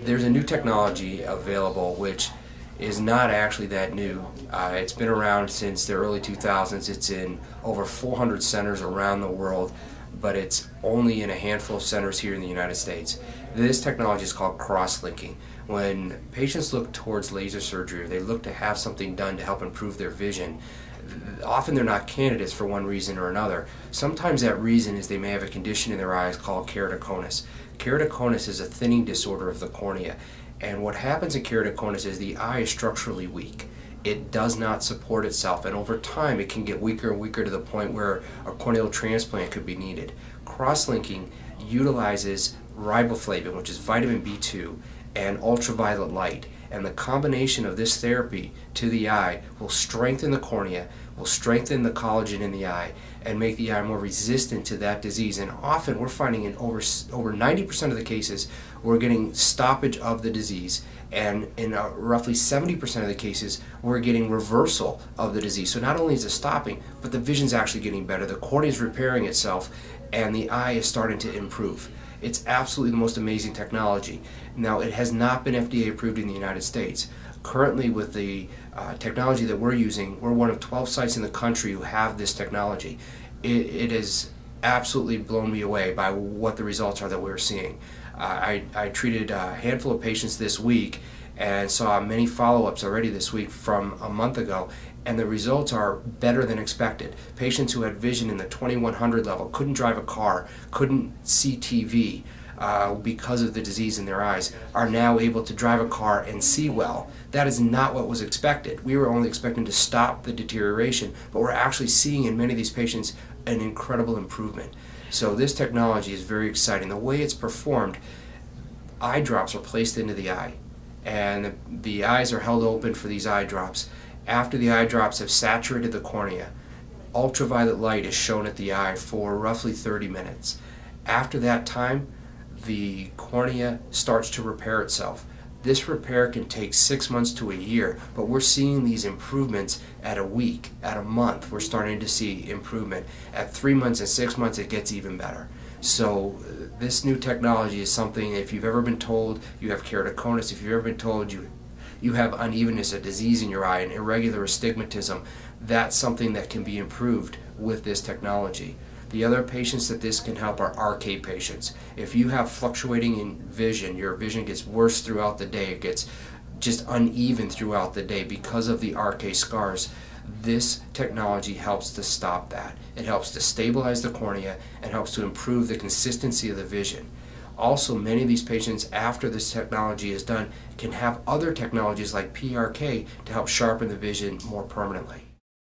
There's a new technology available which is not actually that new. It's been around since the early 2000s. It's in over 400 centers around the world, but it's only in a handful of centers here in the United States. This technology is called crosslinking. When patients look towards laser surgery, or they look to have something done to help improve their vision, often they're not candidates for one reason or another. Sometimes that reason is they may have a condition in their eyes called keratoconus. Keratoconus is a thinning disorder of the cornea, and what happens in keratoconus is the eye is structurally weak. It does not support itself, and over time it can get weaker and weaker to the point where a corneal transplant could be needed. Crosslinking utilizes riboflavin, which is vitamin B2, and ultraviolet light, and the combination of this therapy to the eye will strengthen the cornea, will strengthen the collagen in the eye, and make the eye more resistant to that disease. And often we're finding in over 90% of the cases we're getting stoppage of the disease, and in roughly 70% of the cases we're getting reversal of the disease. So not only is it stopping, but the vision's actually getting better, the cornea is repairing itself, and the eye is starting to improve. It's absolutely the most amazing technology. Now, it has not been FDA approved in the United States. Currently, with the technology that we're using, we're one of 12 sites in the country who have this technology. It has absolutely blown me away by what the results are that we're seeing. I treated a handful of patients this week and saw many follow-ups already this week from a month ago, and the results are better than expected. Patients who had vision in the 2100 level, couldn't drive a car, couldn't see TV because of the disease in their eyes, are now able to drive a car and see well. That is not what was expected. We were only expecting to stop the deterioration, but we're actually seeing in many of these patients an incredible improvement. So this technology is very exciting. The way it's performed, eye drops are placed into the eye, and the eyes are held open for these eye drops. After the eye drops have saturated the cornea, ultraviolet light is shown at the eye for roughly 30 minutes. After that time, the cornea starts to repair itself. This repair can take 6 months to a year, but we're seeing these improvements at a week, at a month. We're starting to see improvement. At 3 months and 6 months, it gets even better. So this new technology is something, if you've ever been told you have keratoconus, if you've ever been told you have unevenness, a disease in your eye, an irregular astigmatism, that's something that can be improved with this technology. The other patients that this can help are RK patients. If you have fluctuating in vision, your vision gets worse throughout the day, it gets just uneven throughout the day because of the RK scars, this technology helps to stop that. It helps to stabilize the cornea and helps to improve the consistency of the vision. Also, many of these patients, after this technology is done, can have other technologies like PRK to help sharpen the vision more permanently.